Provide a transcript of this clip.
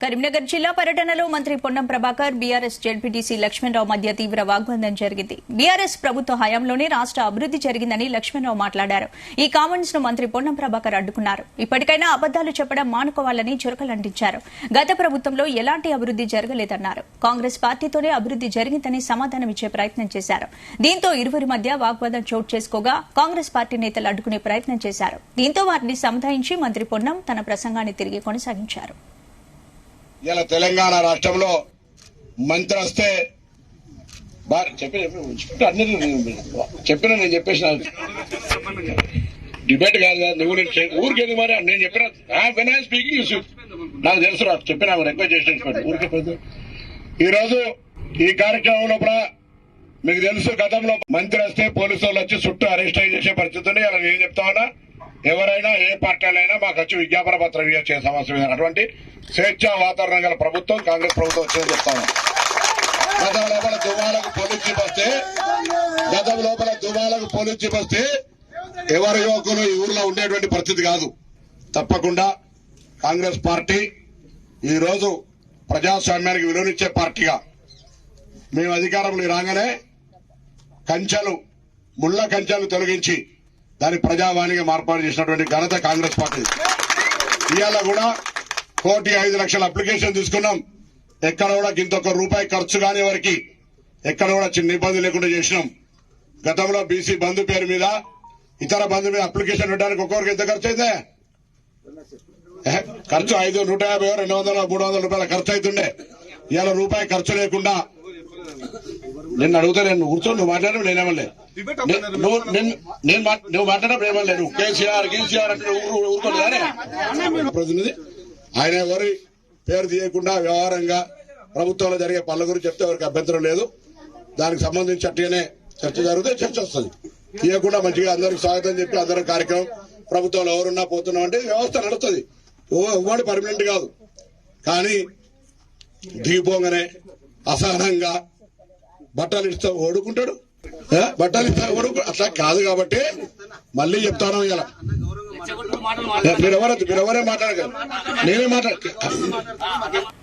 కరీంనగర్ జిల్లా పర్యటనలో మంత్రి పొన్నం ప్రభాకర్ బీఆర్ఎస్ జెడ్పీటీసీ లక్ష్మణరావు మధ్య తీవ్ర వాగ్వాదం జరిగింది. బీఆర్ఎస్ ప్రభుత్వ హయాంలోనే రాష్ట్ర అభివృద్ది జరిగిందని లక్ష్మణరావు మాట్లాడారు. ఈ కామెంట్స్ ను మంత్రి పొన్నం ప్రభాకర్ అడ్డుకున్నారు. ఇప్పటికైనా అబద్దాలు చెప్పడం మానుకోవాలని చురకలంటించారు. గత ప్రభుత్వంలో ఎలాంటి అభివృద్ది జరగలేదన్నారు. కాంగ్రెస్ పార్టీతోనే అభివృద్ది జరిగిందని సమాధానమిచ్చే ప్రయత్నం చేశారు. దీంతో ఇరువురి మధ్య వాగ్వాదం చోటు చేసుకోగా కాంగ్రెస్ పార్టీ నేతలు అడ్డుకునే ప్రయత్నం చేశారు. దీంతో వారిని సముదాయించి మంత్రి పొన్నం తన ప్రసంగాన్ని తిరిగి కొనసాగించారు. ఇలా తెలంగాణ రాష్ట్రంలో మంత్రి వస్తే చెప్పిన నేను చెప్పేసిన డిబేట్ కాదు నువ్వు ఊరికేది మరి నేను చెప్పిన స్పీకింగ్ నాకు తెలుసు చెప్పిన రిక్వెస్ట్ చేసిన ఊరికే. ఈరోజు ఈ కార్యక్రమం లోపల మీకు తెలుసు గతంలో మంత్రి వస్తే పోలీసు వాళ్ళు వచ్చి చుట్టూ అరెస్ట్ చేసే పరిస్థితి ఉంది. అలా నేను చెప్తా ఉన్నా ఎవరైనా ఏ పార్టీలైనా మాకు వచ్చి విజ్ఞాపన పత్రం ఇవ్వచ్చే సమస్య అటువంటి స్వేచ్ఛా వాతావరణం గల ప్రభుత్వం కాంగ్రెస్ ప్రభుత్వం వచ్చిందని చెప్తాను. గతం లోపల దుమాలకు పోలీస్ జీప్ వస్తే ఎవరి యువకులు ఈ ఊర్లో ఉండేటువంటి పరిస్థితి కాదు. తప్పకుండా కాంగ్రెస్ పార్టీ ఈ రోజు ప్రజాస్వామ్యానికి విలువనిచ్చే పార్టీగా మేము అధికారంలోకి రాగానే ముళ్ల కంచెలు తొలగించి దాని ప్రజావాణిగా మార్పాటు చేసినటువంటి ఘనత కాంగ్రెస్ పార్టీ. ఇవాళ కూడా 1,05,00,000 అప్లికేషన్ తీసుకున్నాం. ఎక్కడ కూడా ఇంకొక రూపాయి ఖర్చు కాని వారికి ఎక్కడ కూడా చిన్న ఇబ్బంది లేకుండా చేసినాం. గతంలో బీసీ బంధు పేరు మీద ఇతర బంధు మీద అప్లికేషన్ పెట్టడానికి ఒక్కొక్కరికి ఎంత ఖర్చు అయితే ఖర్చు 150, 200, 300 రూపాయల ఖర్చు అవుతుండే. ఇవాళ రూపాయి ఖర్చు లేకుండా నిన్ను అడుగుతా నేను కూర్చో నువ్వు మాట్లాడడం నేనేమలే నువ్వు మాట్లాడడం ఏమలే నువ్వు కేసీఆర్ అంటే ఊరుకోలేదానే ప్రతినిధి ఆయన ఎవరి పేరు తీయకుండా వ్యవహారంగా ప్రభుత్వంలో జరిగే పనుల గురించి చెప్తే ఎవరికి అభ్యంతరం లేదు. దానికి సంబంధించి అట్టుగానే చర్చ జరిగితే చర్చ వస్తుంది. తీయకుండా మంచిగా అందరికి స్వాగతం చెప్పి అందరం కార్యక్రమం ప్రభుత్వంలో ఎవరున్నా పోతున్నాం అంటే వ్యవస్థ నడుస్తుంది. ఇవ్వడు పర్మనెంట్ కాదు. కానీ దిగిపోగానే అసహనంగా బట్టలు ఇస్తా ఓడుకుంటాడు. బట్టలు ఇస్తా అట్లా కాదు. కాబట్టి మళ్ళీ చెప్తాను ఇలా మీరెవరే మాట్లాడగలరు నేనే మాట్లాడ